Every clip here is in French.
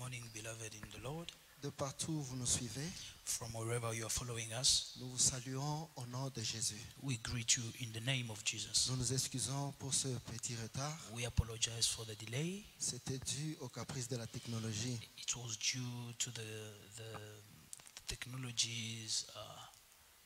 morning, beloved in the Lord. De partout où vous nous suivez, From wherever you are following us, nous vous saluons au nom de Jésus. we greet you in the name of Jesus. Nous nous excusons pour ce petit retard. We apologize for the delay. C'était dû au caprice de la technologie. It was due to the technology's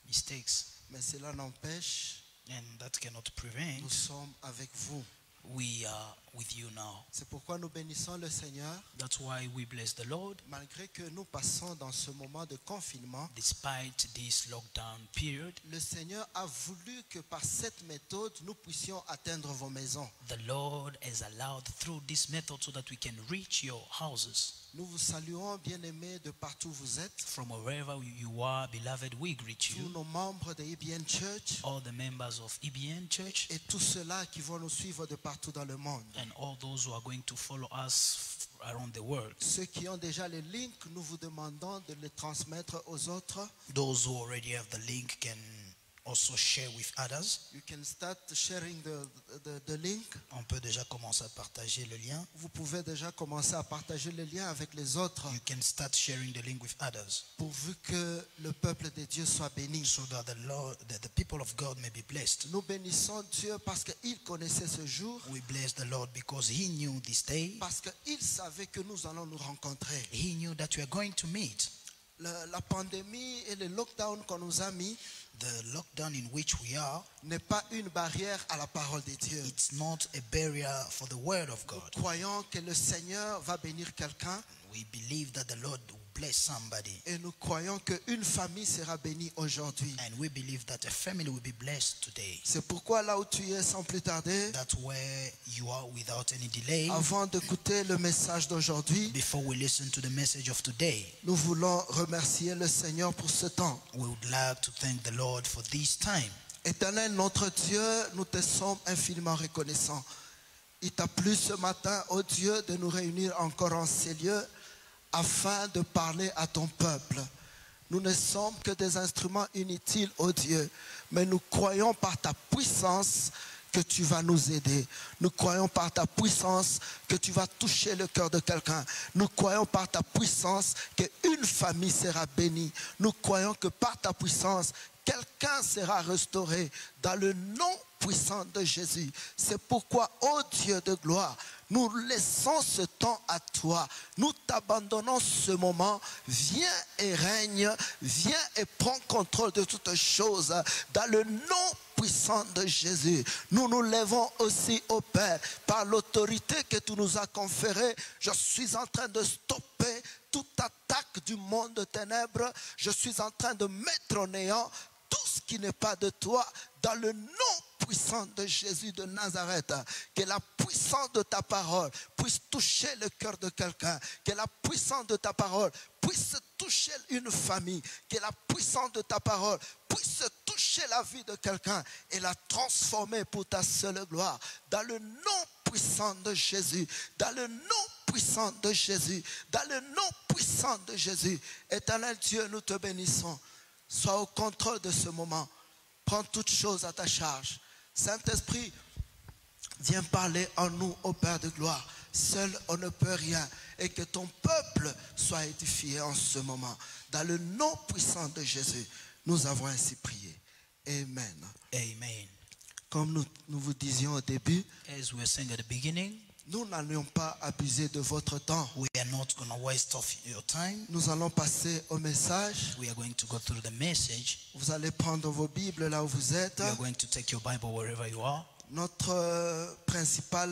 mistakes, Mais cela n'empêche, and that cannot prevent. nous sommes avec vous. We are with you now. C'est pourquoi nous bénissons le Seigneur, That's why we bless the Lord. malgré que nous passons dans ce moment de confinement. Despite this lockdown period, Le Seigneur a voulu que par cette méthode, nous puissions atteindre vos maisons. the Lord has allowed through this method so that we can reach your houses. Nous vous saluons, bien-aimés, de partout où vous êtes. From wherever you are, beloved, we greet Tous you. nos membres de EBN Church All the members of EBN Church et tous ceux-là qui vont nous suivre de partout dans le monde. and all those who are going to follow us around the world. Ceux qui ont déjà les links, nous vous demandons de les transmettre aux autres. Those who already have the link can also share with others. You can start sharing the link. On peut déjà commencer à partager le lien. Vous pouvez déjà commencer à partager le lien avec les autres, You can start sharing the link with others pourvu que le peuple de Dieu soit béni. so that the people of God may be blessed. Nous bénissons Dieu parce qu'il connaissait ce jour, We bless the Lord because He knew this day. parce qu'il savait que nous allons nous rencontrer. He knew that we are going to meet. La pandémie et le lockdown qu'on nous a mis The lockdown in which we are, n'est pas une barrière à la parole de Dieu. it's not a barrier for the word of God. Croyons que le Seigneur va bénir quelqu'un We believe that the Lord will bless somebody. et nous croyons qu'une famille sera bénie aujourd'hui. And we believe that a family will be blessed today. C'est pourquoi là où tu es, sans plus tarder, That's where you are without any delay. avant d'écouter le message d'aujourd'hui, Before we listen to the message of today, nous voulons remercier le Seigneur pour ce temps. we would like to thank the Lord for this time. Éternel notre Dieu, nous te sommes infiniment reconnaissants. Il t'a plu ce matin, ô Dieu, de nous réunir encore en ces lieux afin de parler à ton peuple. Nous ne sommes que des instruments inutiles, ô Dieu, mais nous croyons par ta puissance que tu vas nous aider. Nous croyons par ta puissance que tu vas toucher le cœur de quelqu'un. Nous croyons par ta puissance qu'une famille sera bénie. Nous croyons que par ta puissance, quelqu'un sera restauré dans le nom puissant de Jésus. C'est pourquoi, ô Dieu de gloire, nous laissons ce temps à toi. Nous t'abandonnons ce moment. Viens et règne. Viens et prends contrôle de toutes choses. Dans le nom puissant de Jésus, nous nous levons aussi au Père. Par l'autorité que tu nous as conférée, je suis en train de stopper toute attaque du monde de ténèbres. Je suis en train de mettre au néant tout ce qui n'est pas de toi dans le nom puissant de Jésus de Nazareth. Que la puissance de ta parole puisse toucher le cœur de quelqu'un. Que la puissance de ta parole puisse toucher une famille. Que la puissance de ta parole puisse toucher la vie de quelqu'un et la transformer pour ta seule gloire. Dans le nom puissant de Jésus. Dans le nom puissant de Jésus. Dans le nom puissant de Jésus. Éternel Dieu, nous te bénissons. Sois au contrôle de ce moment. Prends toutes choses à ta charge. Saint-Esprit, viens parler en nous, ô Père de gloire. Seul on ne peut rien. Et que ton peuple soit édifié en ce moment. Dans le nom puissant de Jésus, nous avons ainsi prié. Amen. Amen. Comme nous vous disions au début, As we were saying at the beginning, nous n'allions pas abuser de votre temps. we are not going to waste of your time. Nous allons passer au message. We are going to go through the message. Vous allez prendre vos Bibles là où vous êtes. You are going to take your Bible wherever you are. Notre principal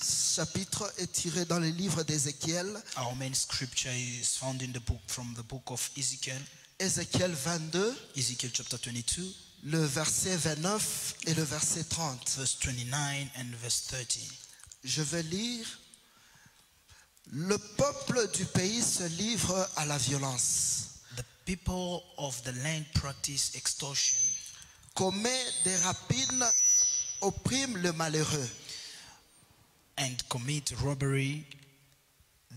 chapitre est tiré dans le livre d'Ézéchiel. Our main scripture is found in the book from the book of Ezekiel. Ézéchiel 22, Ezekiel chapter 22, le verset 29 et le verset 30. verse 29 and verse 30. Je vais lire. Le peuple du pays se livre à la violence, The people of the land practice extortion, commet des rapines, opprime le malheureux. and commit robbery.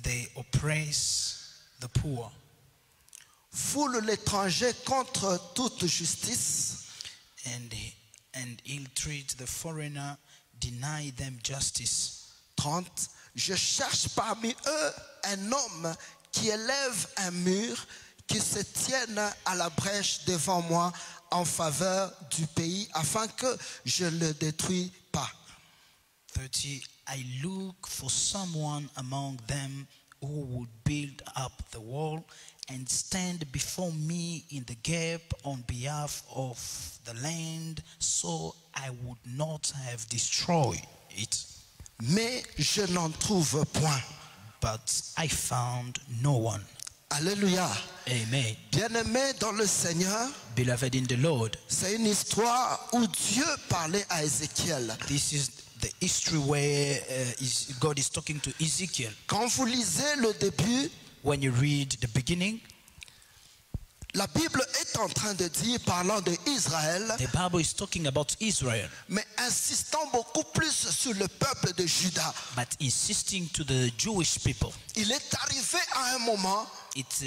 They oppress the poor, Foule l'étranger contre toute justice. and ill treat the foreigner, deny them justice. 30. Je cherche parmi eux un homme qui élève un mur, qui se tienne à la brèche devant moi en faveur du pays, afin que je ne le détruise pas. 30. I look for someone among them who would build up the wall and stand before me in the gap on behalf of the land, so I would not have destroyed it. Mais je n'en trouve point. But I found no one. Alléluia. Amen. Bien-aimé dans le Seigneur, Beloved in the Lord, c'est une histoire où Dieu parlait à Ézéchiel. this is the history where God is talking to Ezekiel. Quand vous lisez le début, When you read the beginning, la Bible est en train de dire, parlant d'Israël, the Bible is talking about Israel, mais insistant beaucoup plus sur le peuple de Juda. but insisting to the Jewish people. Il est arrivé à un moment It's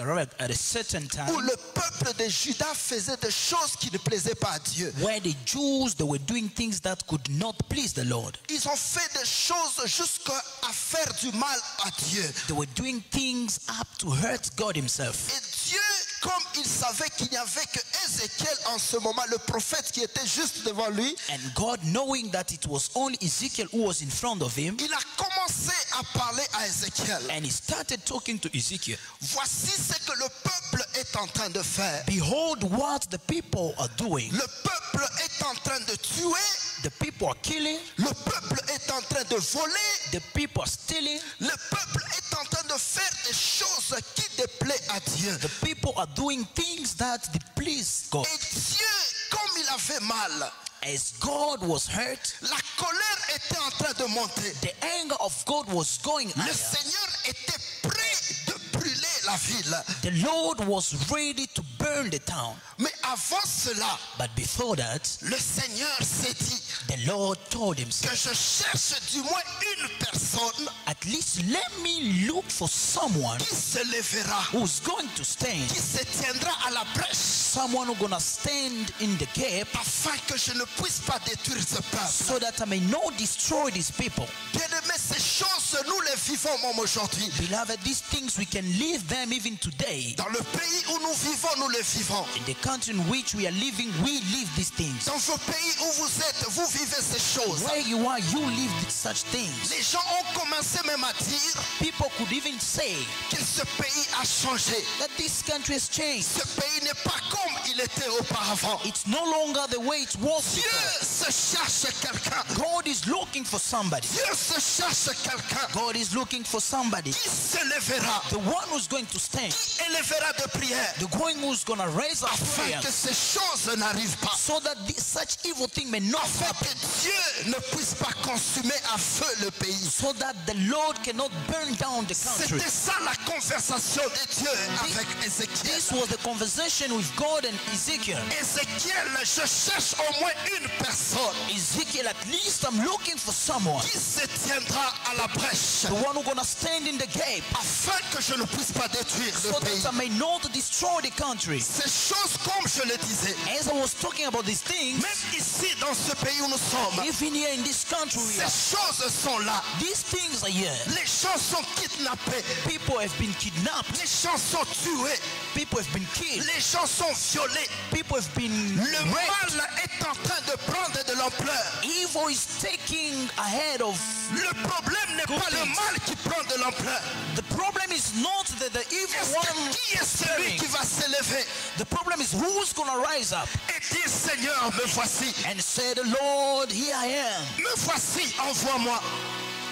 arrived at a certain time où le peuple de Juda faisait des choses qui ne plaisaient pas à Dieu. where the Jews, they were doing things that could not please the Lord. Ils ont fait des choses jusqu'à faire du mal à Dieu. They were doing things up to hurt God himself. Et Dieu, comme il savait qu'il n'y avait que Ézéchiel en ce moment, le prophète qui était juste devant lui, And God, knowing that it was only Ezekiel who was in front of him, il a commencé à parler à Ézéchiel. and he started talking to Ezekiel. Voici ce que le peuple est en train de faire. Behold what the people are doing. Le peuple est en train de tuer, The people are killing. le peuple est en train de voler, The people are stealing. le peuple est en train de faire des choses qui déplaisent à Dieu. The people are doing things that please God. Et Dieu, comme il avait mal, As God was hurt, la colère était en train de monter. the anger of God was going Le higher. Seigneur était prêt de brûler la ville. The Lord was ready to burn the town. Mais avant cela, But before that, le Seigneur s'est dit the Lord told himself, que je cherche du moins une personne at least let me look for someone qui se lèvera, who's going to stand, qui se tiendra à la brèche, someone who's gonna stand in the gap afin que je ne puisse pas détruire ce peuple. so that I may not destroy these people. Bien-aimés, ces choses, nous les vivons même aujourd'hui. Beloved, these things we can live them even today. Dans le pays où nous vivons, nous les vivons. In the country in which we are living, we live these things. Dans vos pays où vous êtes, vous vivez ces choses. Where you are, you live such things. Les gens ont commencé même à dire People could even say que ce pays a changé. that this country has changed. Ce pays n'est pas comme il était auparavant. It's no longer the way it was Dieu before. se cherche quelqu'un. God is looking for somebody. Dieu se cherche quelqu'un God is looking for somebody. qui se lèvera, The one who's going to stand. qui élèvera de prière, The one who's going to raise up afin prayer que ces choses n'arrivent pas. so that such evil thing may not Afin happen. que Dieu ne puisse pas consumer à feu le pays. So that the Lord cannot burn down the country. C'était ça la conversation de Dieu avec Ézéchiel. This was the conversation with God and Ezekiel. Ézéchiel, je cherche au moins une personne Ezekiel, at least I'm looking for someone. qui se tiendra à la brèche, The one who's going to stand in the gap afin que je ne puisse pas détruire so le pays. that I may not destroy the country. Ces choses, comme je le disais, As I was talking about these things, même ici dans ce pays où nous sommes, even here in this country, we ces are, choses sont là. these things are here. Les gens sont kidnappés, People have been kidnapped. les gens sont tués, People have been killed. les gens sont violés. People have been Le raped. mal est en train de prendre de l'ampleur. Evil is taking ahead of. Le problème n'est pas le mal qui prend de l'ampleur. The problem is not the evil Est-ce one que qui est celui qui va s'élever The problem is who's going to rise up et dire Seigneur, me voici, and say, the Lord, here I am. me voici, envoie-moi,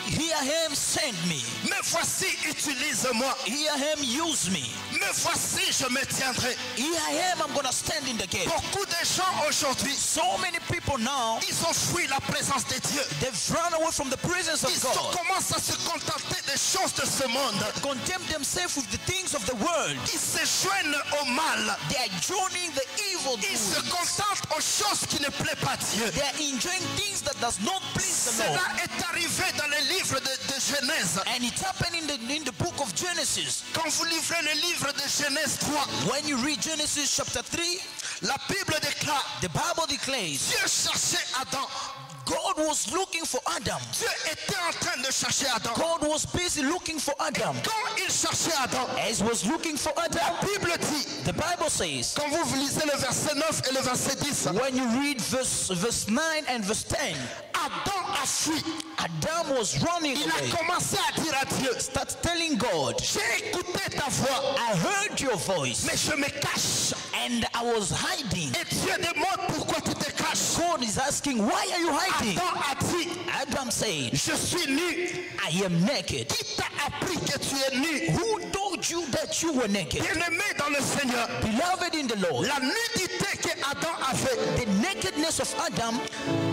Here I am, send me. me voici, utilise-moi, Here I am, use me. me voici, je me tiendrai. Here I am, I'm going to stand in the gate. Beaucoup de gens aujourd'hui, So many people now, ils ont fui la présence de Dieu. they've run away from the presence of Ils God. commencent à se contenter des choses de ce monde. Condemn themselves with the things of the world. Ils se joignent au mal. They are joining the evil Ils se doing. contentent aux choses qui ne plaisent pas Dieu. They are enjoying things that does not please the Lord. Cela est arrivé dans le livre de Genèse. And it happened in the book of Genesis. Quand vous livrez le livre de Genèse 3, When you read Genesis chapter 3, la Bible déclare, the Bible declares Dieu cherchait Adam. God was looking for Adam. Dieu était en train de chercher Adam. God was busy looking for Adam. Quand il cherchait Adam, As he was looking for Adam, la Bible dit, the Bible says, quand vous lisez le verset 9 et le verset 10, when you read verse 9 and verse 10, Adam a fui. Adam was running Il a away. commencé à dire à Dieu, Start telling God, j'ai écouté ta voix, I heard your voice mais je me cache. and I was hiding. Et Dieu demande pourquoi tu te caches. God is asking, why are you hiding? Adam a dit, Adam said, je suis nu. I am naked. Qui t'a appris que tu es nu? Who told you that you were naked? Bien-aimé dans le Seigneur, Beloved in the Lord, la nudité que Adam avait, the nakedness of Adam,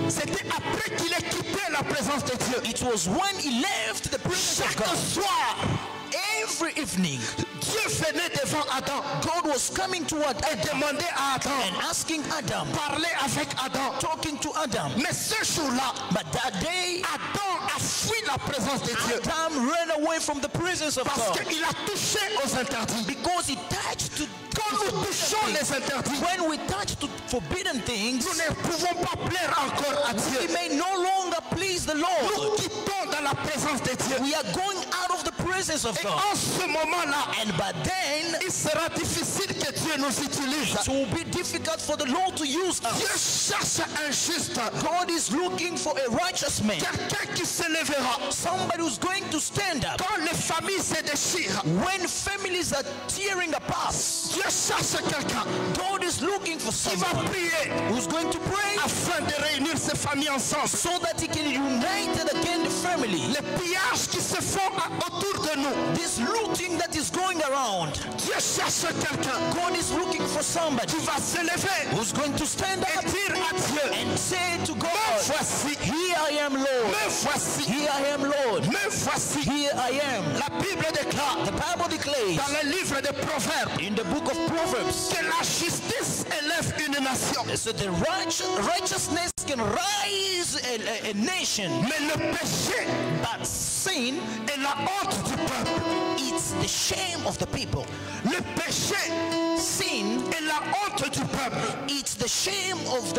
c'était après qu'il ait quitté la présence de Dieu. it was when he left the presence of Chaque God. soir, Every evening, Dieu venait devant Adam God was coming toward et Adam demandait à Adam, and asking Adam, parler avec Adam. talking to Adam. Mais ce jour-là, But that day, Adam a fui la présence de Dieu Adam ran away from the presence of parce God qu'il a touché aux interdits. because he touched to Quand nous touchons les interdits, when we touch to forbidden things, nous ne pouvons pas plaire encore à we Dieu. may no longer please the Nous Lord. quittons dans la présence de Dieu. We are going out of the presence of Et God. en ce moment-là, And by then, il sera difficile que Dieu nous utilise. it will be difficult for the Lord to use Dieu us. cherche un juste, God is looking for a righteous man, quelqu'un qui se lèvera. somebody who's going to stand up. Quand les familles se déchirent, When families are tearing apart, Dieu cherche quelqu'un God is looking for qui va someone prier who's going to pray afin de réunir ces familles ensemble. so that he can unite again the family. Les pillages qui se font autour de nous, This looting that is going around, Dieu cherche quelqu'un God is looking for somebody qui va se lever who's going to stand et up dire à Dieu, and say to me God, voici, here I am, Lord. me voici, Here I am, Lord. me voici. Here I am. La Bible déclare The Bible declares dans le livre des Proverbes in the book of Proverbs, que la justice élève une nation, so the righteousness can rise a nation, mais le péché but sin, est la honte du peuple. it's the shame of the people. Le péché Sin, est la honte du peuple. it's the shame of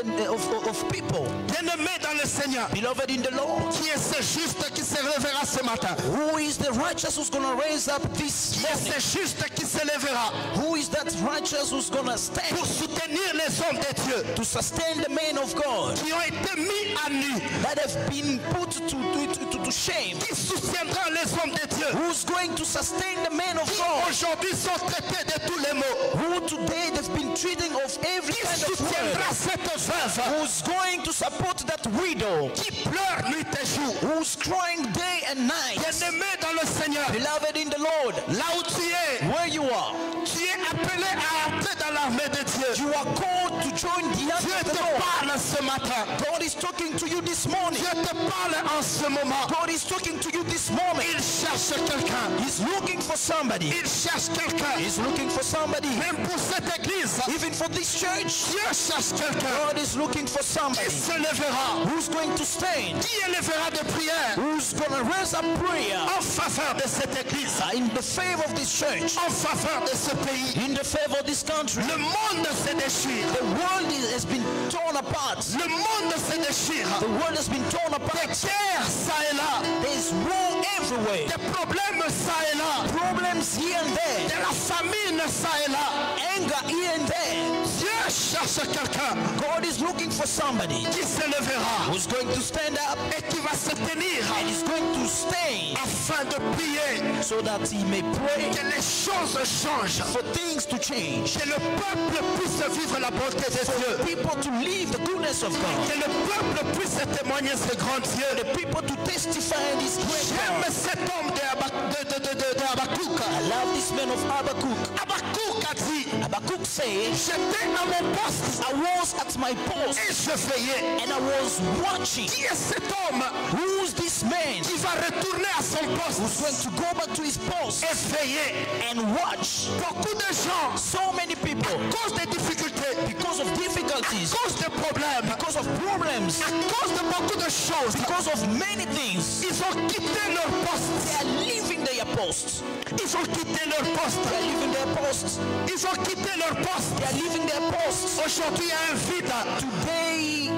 people. Bien-aimé dans le Seigneur, Beloved in the Lord, qui est ce juste qui se lèvera ce matin? who is the righteous who's going to raise up this Qui est morning? ce juste qui se lèvera Who is that righteous who's going to stand pour soutenir les hommes de Dieu to sustain the men of God qui ont été mis à nu? that have been put to shame? Qui soutiendra les hommes de Dieu Who's going to sustain the men of qui God? aujourd'hui sont traités de tous les maux? Who today they've been treating of every Qui kind of soutiendra word? cette veuve Who's going to support that widow? qui pleure nuit et jour? Who's crying day and night? Bien-aimé dans le Seigneur, Beloved in the Lord, là où tu es, where you are, tu es appelé à entrer dans l'armée de Dieu. you are called to join the army Dieu of te the Lord. parle ce matin. God is talking to you this morning. Dieu te parle en ce moment. God is talking to you this moment. Il cherche quelqu'un. He's looking for somebody. Il cherche quelqu'un. He's looking for somebody. Même pour cette église, Even for this church, Dieu cherche quelqu'un God is looking for qui somebody se lèvera, who's going to stand, qui élèvera des prières who's going to raise up prayer en faveur de cette église, in the favor of this church, en faveur de ce pays. in the favor of this country. Le monde se déchire. The world has been torn apart. Le monde se déchire. The world has been torn Des apart. guerres ça et là, There's war everywhere. des problèmes ça et là, Problems here and there. de la famine ça et là. Anger here and there. Dieu cherche quelqu'un God is looking for somebody qui se lèvera who's going to stand up et qui va se tenir and is going to stay afin de prier so that he may pray que les choses changent, for things to change, que le peuple puisse vivre la bonté de Dieu, people to live the goodness of God, que le peuple puisse témoigner ce grand Dieu. the people to testify this great J'aime God. cet homme de Habakkuk. I love this man of Habakkuk. Habakkuk a dit, Habakkuk said, j'étais à mon poste I was at my post et je veillais. and I was watching. Qui est cet homme Who's this man qui va retourner à son who's poste going to go back to his post et veiller? and watch? Beaucoup de gens, So many people, à cause des difficultés, because of à difficulties, cause des problèmes, because of problems, à cause de beaucoup de choses, because of many things, ils ont quitté leur poste. they are leaving their posts. Ils ont quitté leur poste. They are leaving their posts. Ils ont quitté leur poste. They are leaving their posts. Aujourd'hui, il y a un vide. Today,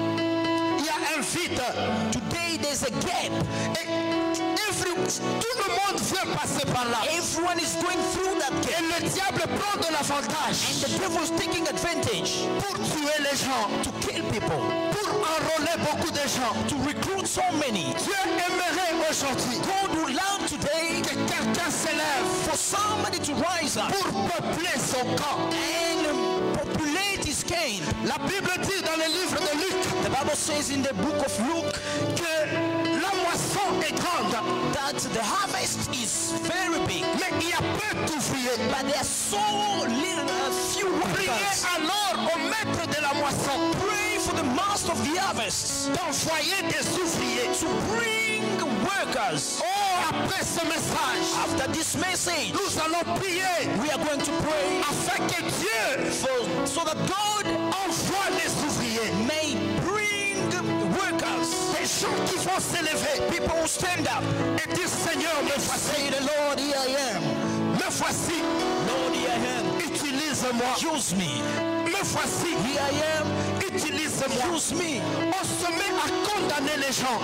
Il y a un vide. Today there's a gap. Et tout le monde vient passer par là. Everyone is going through that Et gap. le diable prend de And l'avantage the devil is taking advantage pour tuer les gens, to kill people, pour enrôler beaucoup de gens. to recruit so many. Dieu aimerait aujourd'hui God would love today que quelqu'un s'élève for somebody to rise up pour peupler son camp. and populate his camp. La Bible dit dans le livre de Luc The Bible says in the book of Luke que la moisson est grande, that the harvest is very big, mais il y a peu d'ouvriers. but there are so little, few Priez workers. alors au maître de la moisson Pray for the master of the harvest d'envoyer des ouvriers. to bring workers. Oh, après ce message, After this message, nous allons prier we are going to pray afin que Dieu so that God envoie les ouvriers. may bring workers, Des gens qui vont s'élever people who stand up et dire Seigneur, me and voici, say, the Lord, here I am. me voici, Lord, here I am. utilise-moi, Use me. me voici, Here I am. utilise-moi. Use me. On se met à condamner les gens,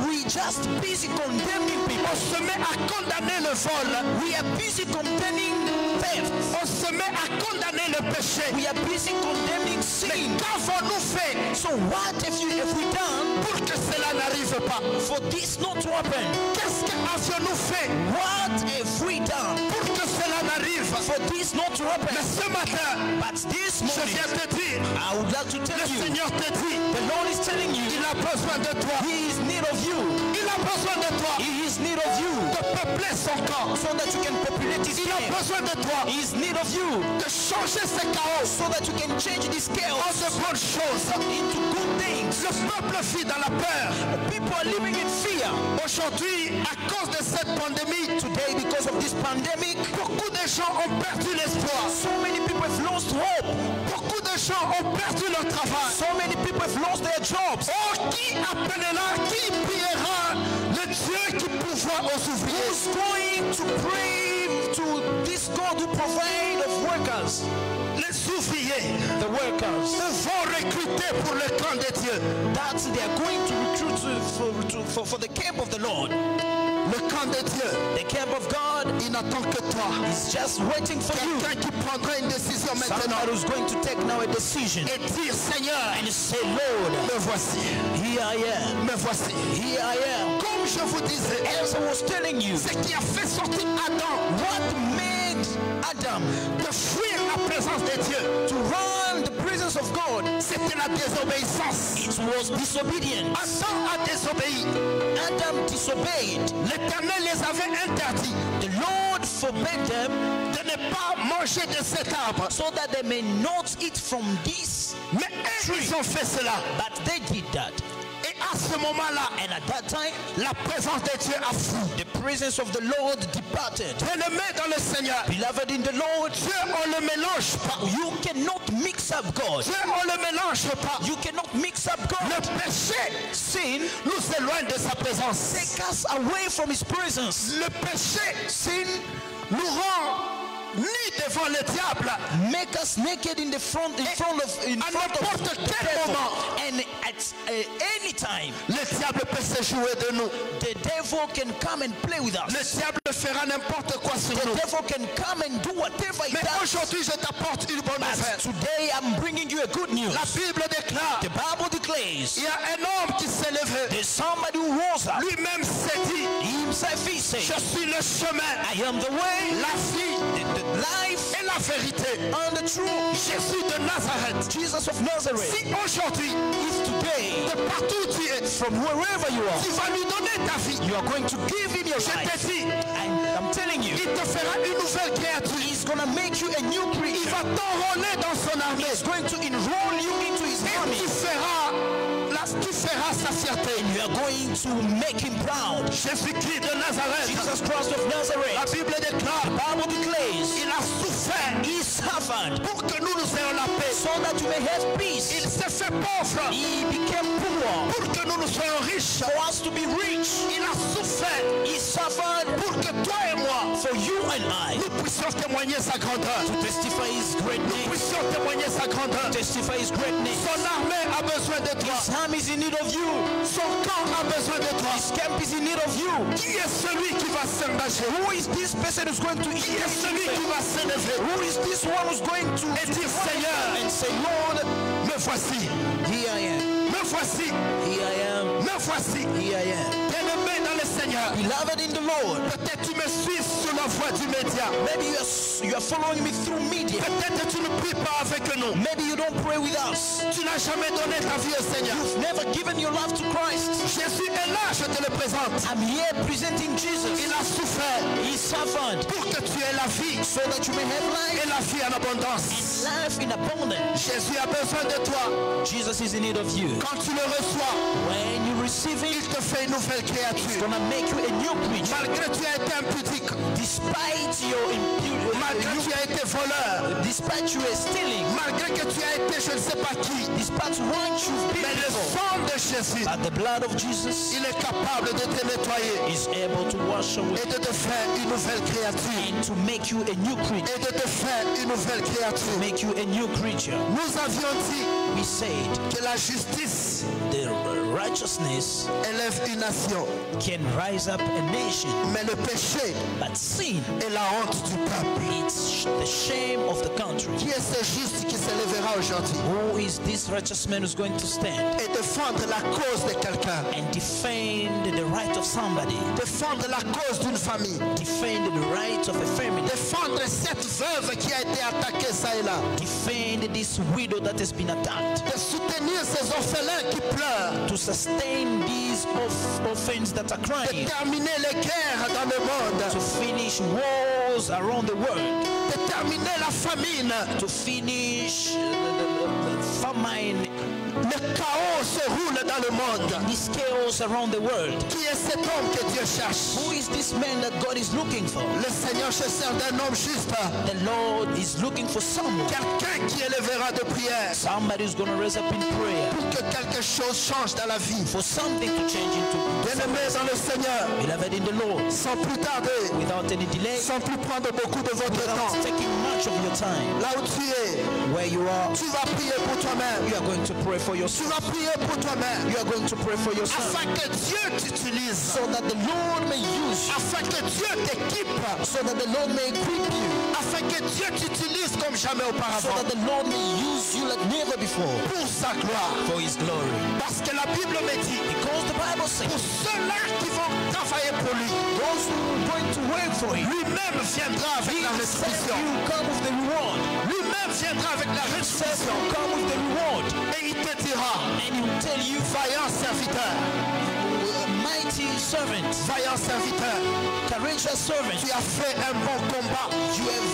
We just busy condemning people. on se met à condamner le vol, We are busy condemning theft. on se met à condamner le péché. We are busy condemning Mais sin. qu'avons-nous fait So what have we done pour que cela n'arrive pas? for this not to happen? Qu'est-ce qu'avions-nous fait What have we done pour que cela n'arrive? for this not to happen? Mais ce matin, But this je morning, viens te dire, I would like to tell le you, Seigneur te dit, the Lord is telling you, il a besoin de toi. He is need of you. Il a besoin de toi He is need of you de peupler son camp. so that you can populate His Il a camp. besoin de toi He is need of you de changer ce chaos so that you can change this en chaos de bonnes choses. into good things. Le peuple vit dans la peur. People are living in fear Aujourd'hui, à cause de cette pandémie, today because of this pandemic. beaucoup de gens ont perdu l'espoir. So many people have lost hope. Beaucoup de gens ont perdu leur travail. So many people have lost their jobs. Oh, qui appellera, qui priera le Dieu qui pourvoit aux ouvriers? Who's going to pray to this God who provide of workers? Les ouvriers The workers vont recruter pour le camp de Dieu. that they are going to recruit for the camp of the Lord. Le camp de Dieu, The camp of God il n'attend que toi. is just waiting for you. Quelqu'un qui prendra une décision maintenant Somebody who's going to take now a decision et dire Seigneur, and say, Lord, me voici, here I am. me voici. Here I am. Comme je vous disais, As I was telling you, ce qui a fait sortir Adam what made Adam de fuir la présence de Dieu, to run the presence of God, c'était la désobéissance. it was disobedience. Adam a désobéi. Adam disobeyed. L'Éternel les avait interdits The Lord forbade them de ne pas manger de cet arbre. so that they may not eat from this, Mais eux, ils ont fait cela. but they did that. Et à ce moment-là, And at that time, la présence de Dieu a fui. the presence of the Lord departed. Bien-aimé dans le Seigneur, Beloved in the Lord, Dieu, on ne le mélange pas. you cannot mix up God. Dieu, on ne le mélange pas. You cannot mix up God. Le péché Sin nous éloigne de sa présence. take us away from His presence. Le péché, sin, nous rend nus devant le diable. Make us naked in front of À n'importe the quel devil. moment, And at any time, le diable peut se jouer de nous. the devil can come and play with Le us. diable fera n'importe quoi sur The nous. devil can come and do whatever he Mais does. aujourd'hui, je t'apporte une bonne But nouvelle. today I'm bringing you a good news. La Bible déclare, The Bible declares il y a un homme qui s'est levé. there's somebody who rose up. Lui-même s'est dit, He himself he said, je suis le chemin, I am the way, la vie the life, et la vérité. and the truth. Jésus de Nazareth. Jesus of Nazareth. Si aujourd'hui, If today, de partout où tu es, from wherever you tu are, vas lui donner ta vie, you are going to give him your je life. te dis, I'm telling you, il te fera une nouvelle créature. he's going to make you a new Il creature. va t'enrôler dans son armée. He's going to enroll you into his Et army. tu feras sa fierté. You are going to make him proud. Jésus-Christ de Nazareth. Jesus Christ of La Nazareth. Bible déclare, The Bible declares il a souffert he suffered suffered pour que nous ayons la paix. so that you may have Il peace. s'est fait pauvre He became poor pour que nous soyons riches. for us to be rich. Il a souffert He suffered pour que toi et moi, for you and I nous puissions témoigner sa grandeur. to testify his Nous greatness. puissions témoigner sa grandeur. Testify his greatness. Son armée a besoin de toi. His arm is in need of you. Son camp a besoin de toi. His camp is in need of you. Qui est celui qui va s'engager? Who is this person who's going to Qui est celui qui va s'élever? Who is this one who's going to Et dire, Seigneur, and say, Lord, me voici, here I am. me voici, Here I am. me voici. Here I am. Bien-aimé dans le Seigneur, Beloved in the Lord. peut-être tu me suis sur la voie du média. Maybe you are following me through media. Peut-être tu ne pries pas avec nous. Maybe you don't pray with us. Tu n'as jamais donné ta vie au Seigneur. You've never given your life to Christ. Jésus est là, je te le présente. I'm here presenting Jesus. Il a souffert He suffered pour que tu aies la vie so that you may have life, et la vie en abondance. life in abundance. Jésus a besoin de toi. Jesus is in need of you. Quand tu le reçois, When you receive il it, te fait une nouvelle it's créature. gonna make you a new creature. Malgré tu as été impudique, Despite your malgré tu as été voleur, despite you are stealing, malgré que tu as été je ne sais pas qui, despite what you've been mais le before, sang de Jésus, but the blood of Jesus il est capable de te nettoyer is able to wash away et de te faire une nouvelle créature. and to make you a new creature. Et de te faire une nouvelle créature. Make you a new creature. Nous avions dit We said que la justice the righteousness élève une nation, can rise up a nation, mais le péché but sin, est la honte du peuple. it's the shame of the country. Qui est ce juste qui s'élèvera aujourd'hui Who is this righteous man who's going to stand et défendre la cause de quelqu'un, and defend the right of somebody, défendre la cause d'une famille, defend the right of a family, défendre cette veuve qui a été attaquée ça et là, defend this widow that has been attacked, de soutenir ces orphelins qui pleurent, to sustain these orphans that are de crying, terminer les guerres dans le to monde, finish wars around the world, de terminer la famine. to finish the famine, Le chaos se roule dans le monde. this chaos around the world. Qui est cet homme que Dieu cherche? Who is this man that God is looking for? Le Seigneur se sert d'un homme juste, The Lord is looking for someone, quelqu'un qui élèvera de prière somebody who's going to raise up in prayer pour que quelque chose change dans la vie. for something to change into. Bien-aimé dans le Seigneur, Beloved in the Lord, sans plus tarder, without any delay, sans plus prendre beaucoup de votre without temps, taking much of your time, là où tu es, where you are, tu vas prier pour toi-même. you are going to pray for Tu yourself. vas prier pour toi-même. You are going to pray for yourself Afin que Dieu t'utilise. so that the Lord may use you, Afin que Dieu t'équipe. so that the Lord may equip you, Afin que Dieu t'utilise comme jamais so auparavant. that the Lord may use you like never before Pour sa gloire. for His glory. Parce que la Bible me dit, Because the Bible says, pour ceux-là qui vont travailler pour lui, those who are going to work for Him, lui-même viendra avec la He said restitution. you come with the reward. Lui-même viendra avec la He said restitution. you come with the reward, Et il te dira, and He will tell you, vaillant serviteur, mighty servant, vaillant serviteur, courageous servant, tu as fait un bon combat. you have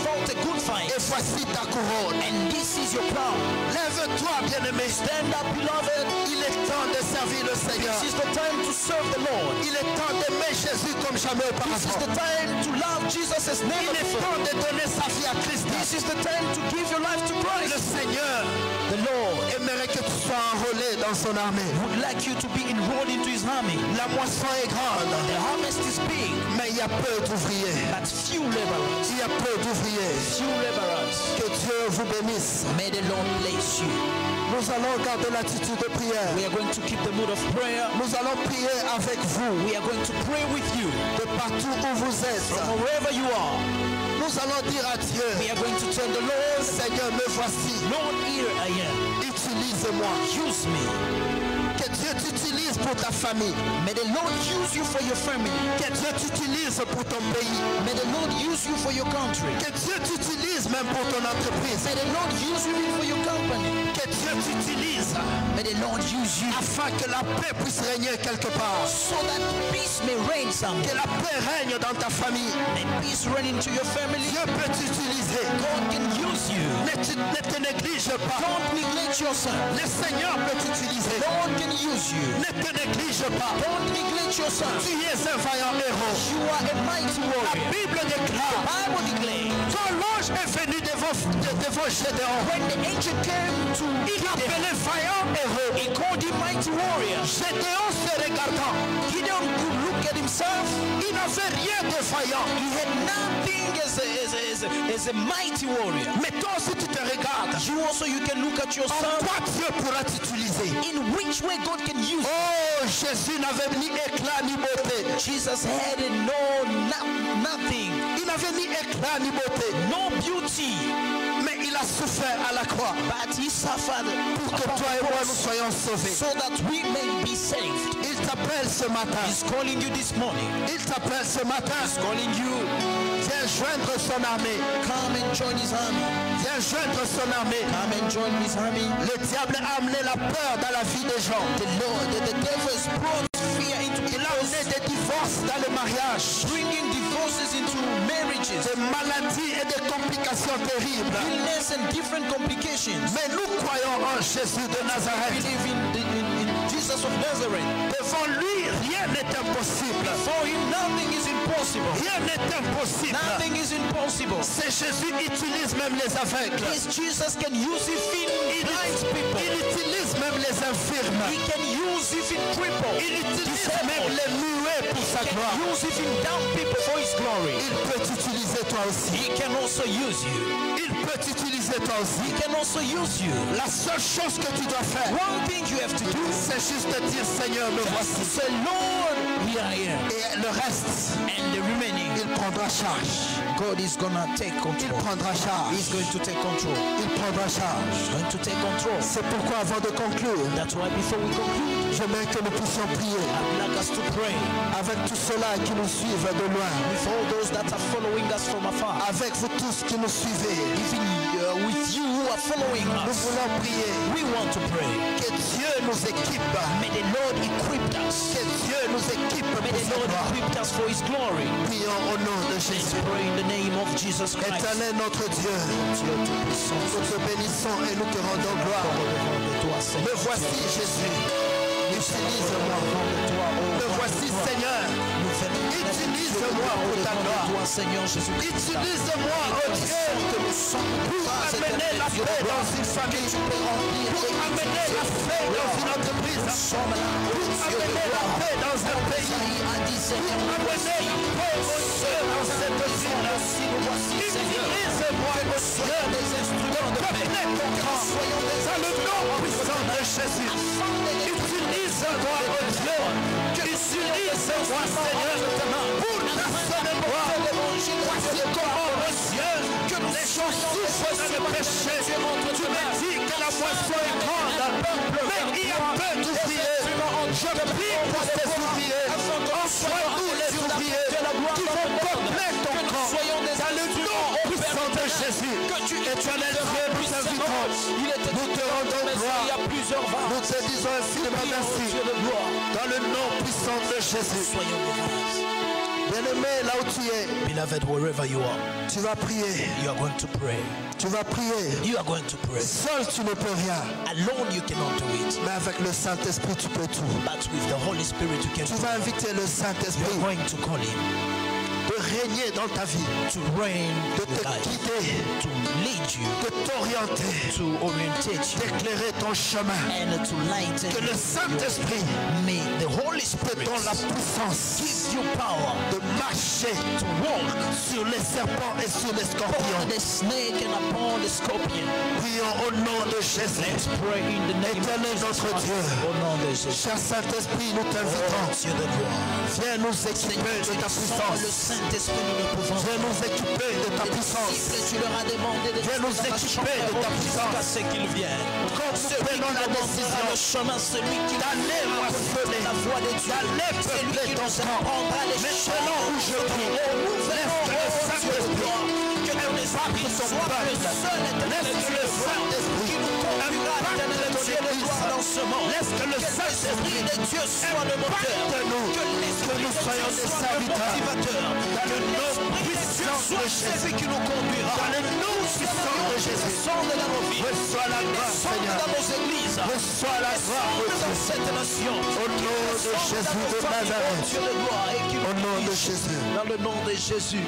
fought a good fight, Et voici ta couronne. and this is your crown. Lève-toi, bien-aimé. Stand up, beloved. Il est temps de servir le Seigneur. This is the time to serve the Lord. Il est temps d'aimer Jésus comme jamais This is auparavant. the time to love Jesus as never Il est before. temps de donner sa vie à Christ. This is the time to give your life to Le Christ. Seigneur The Lord aimerait que tu sois enrôlé dans son armée. would like you to be enrolled into His army. La moisson est grande, The harvest is big, mais il y a peu d'ouvriers. but few laborers. Il y a peu d'ouvriers. Few laborers. Que Dieu vous bénisse. May the Lord bless you. Nous allons garder l'attitude de prière. We are going to keep the mood of prayer. Nous allons prier avec vous We are going to pray with you de partout où vous êtes. from wherever you are. Nous allons dire à Dieu, We are going to tell the Lord, Seigneur, me voici. Lord, here I am. Utilise-moi. Use me. Que Dieu t'utilise pour ta famille. May the Lord use you for your family. Que Dieu t'utilise pour ton pays. May the Lord use you for your country. Que Dieu t'utilise même pour ton entreprise. May the Lord use you for your company. Que Dieu t'utilise May the Lord use you afin que la paix puisse régner quelque part. so that peace may reign Que somewhere. la paix règne dans ta famille. May peace reign into your family. Dieu peut t'utiliser. God can use you. Ne te néglige pas. Don't neglect yourself. Le Seigneur peut t'utiliser. God can use you. Ne te néglige pas. Don't neglect yourself. Tu es un vaillant héros. You are a mighty La warrior. Bible The déclare Bible declares quand l'ange est venu devant devant Gédéon, when the angel came to il appelait vaillant héros. he called him mighty warrior. Gédéon se regardant, Gideon could look at himself. il n'avait rien de vaillant. He had nothing as a mighty warrior. Mais toi aussi tu te regardes. You can look at En yourself. quoi Dieu pourra t'utiliser? In which way God can use you. Oh, Jésus n'avait ni éclat ni beauté. Jesus had nothing, Il n'avait ni éclat ni beauté. no beauty, Mais il a souffert à la croix but he suffered pour que upon toi the et moi nous cross soyons sauvés. so that we may be saved. Il t'appelle ce matin. He's calling you this morning. Il t'appelle ce matin. He's calling you. Viens joindre son armée. Come and join his army. Viens joindre son armée. Come and join his army. Le diable a amené la peur dans la vie des gens. The devil has brought fear into Il a amené people's, des divorces dans le mariage. bringing divorces into marriages, Des maladies et des complications terribles. illness and different complications. Mais nous croyons en Jésus de Nazareth. Believe in Jesus of Nazareth. Devant lui, rien n'est impossible. For him, nothing is impossible. Rien n'est impossible. Nothing is impossible. C'est Jésus utilise même les aveugles. This Jesus can use if in blind people. Il utilise même les infirmes. He can use if in cripples. Il utilise même les muets pour sa He can gloire. use if in dumb people for his glory. Il peut t'utiliser toi aussi. He can also use you. Il peut t'utiliser toi aussi. He can also use you. La seule chose que tu dois faire, One thing you have to do c'est juste de dire Seigneur, me is voici. to say, Lord, here I am. Et le reste, And the remaining, il prendra charge. God is gonna take Il control. prendra charge. He's going to take control. Il prendra charge. He's going to take control. C'est pourquoi avant de conclure, That's why before we conclude, j'aimerais que nous puissions prier I'd like us to pray avec tous ceux-là qui nous suivent de loin, with all those that are following us from afar. avec vous tous qui nous suivez. Even with you who are following Nous us, voulons prier we want to pray. que Dieu nous équipe, May the Lord equip us. que Dieu nous équipe May pour the sa Lord gloire. equip us for His glory. Prions au nom de Let's Jésus. pray in the name of Jesus Christ. Éternel notre Dieu, Dieu Tout-Puissant, nous te bénissons et nous te rendons gloire. de toi, Seigneur. Me voici Jésus, utilise-moi. Me voici Seigneur, utilise-moi pour ta gloire. Toi, Seigneur Jésus-Christ. Utilise-moi, oh Dieu, pour amener la paix dans une famille, pour amener la paix dans une entreprise, pour amener la paix dans un pays, pour amener la paix, oh Dieu, dans cette ville. Utilise-moi, oh Dieu, des instruments de paix, dans le nom puissant de Jésus. Utilise-moi, oh Dieu, utilise-moi, Seigneur, pour ta seule gloire. Voici comment, oh Dieu, que les gens souffrent dans le péché. Tu me dis que la moisson est grande, mais il y a peu d'ouvriers. Je prie pour ces ouvriers. Envoie-nous les ouvriers qui vont combler ton camp. Dans le nom puissant de Jésus. Éternel Dieu, nous t'invitons. Nous te rendons gloire. Nous te disons infiniment merci. Dans le nom puissant de Jésus. Bien-aimé, là où tu es, Beloved, wherever you are, tu vas prier. you are going to pray. Tu vas prier. You are going to pray. Seul, tu ne peux rien. Alone, you cannot do it. Mais avec le Saint-Esprit, tu peux tout. But with the Holy Spirit, you can Tu do vas it. inviter le You Saint-Esprit are going to call Him de régner dans ta vie, to reign de your te life, guider, to lead you, de t'orienter, to orientate you, d'éclairer ton chemin. and to lighten Que le you. Saint-Esprit May the Holy te Spirit donne la puissance give you power de marcher to walk sur les serpents et sur les upon scorpions. the snake and upon the scorpion. Prions au nom de Jésus. Let's pray in the name of Éternel Jesus notre Christ. Dieu, Au nom de Jésus. cher Saint-Esprit, nous Oh, t'invitons. Dieu de gloire. Viens nous équiper de ta Sans le puissance. Saint-Esprit, nous ne pouvons Viens nous équiper de ta Les puissance. disciples, tu leur as demandé de Viens nous équiper de ta puissance. jusqu'à ce qu'ils viennent. Quand nous Celui qui prenons la commencera décision le chemin, celui qui d'aller moissonner, la voie de Dieu, d'aller celui peupler qui ton nous camp. apprendra les Maintenant où je prie, laisse que le Saint-Esprit impacte ton peuple. Laisse que le Saint-Esprit impacte ton église. Laisse que le Saint-Esprit de Dieu soit le moteur, impacte nous. Que nous soyons des serviteurs. Dans le nom puissant de Jésus. celui qui nous conduira. Dans le nom puissant de Jésus. Sonde dans nos vies, Reçois la gloire, sonde Seigneur. dans nos églises, Reçois la gloire, sonde oh dans Dieu. cette nation. Au nom de Jésus de Nazareth. Dieu de gloire, et qui Au nous nom de dirige. Jésus. Dans le nom de Jésus.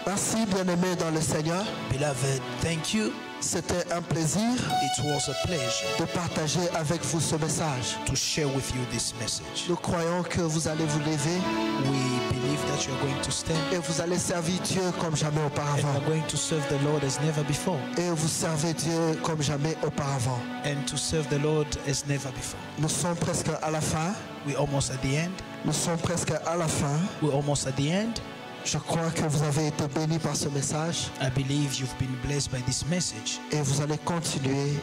Merci, bien-aimés dans le Seigneur. Beloved, thank you. C'était un plaisir It was a pleasure de partager avec vous ce message. to share with you this message. Nous croyons que vous allez vous lever We believe that you are going to stand et vous allez servir Dieu comme jamais and auparavant. are going to serve the Lord as never before. Et vous servez Dieu comme jamais auparavant. And to serve the Lord as never before. Nous sommes presque à la fin. We're almost at the end. Nous sommes presque à la fin. We're almost at the end. Je crois que vous avez été bénis par ce message I believe you've been blessed by this message et vous allez continuer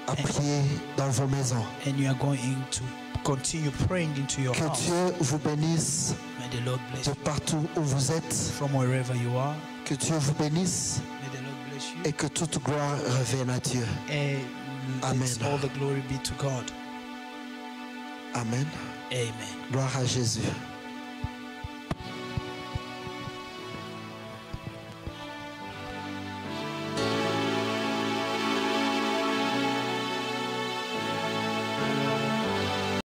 à prier dans vos maisons. and you are going to continue praying into your Que house. Dieu vous bénisse May the Lord bless de you partout où vous êtes. from wherever you are. Que Dieu vous bénisse May the Lord bless you. et que toute gloire revienne à Dieu. And Amen. let all the glory be to God. Amen. Amen. Gloire à Jésus.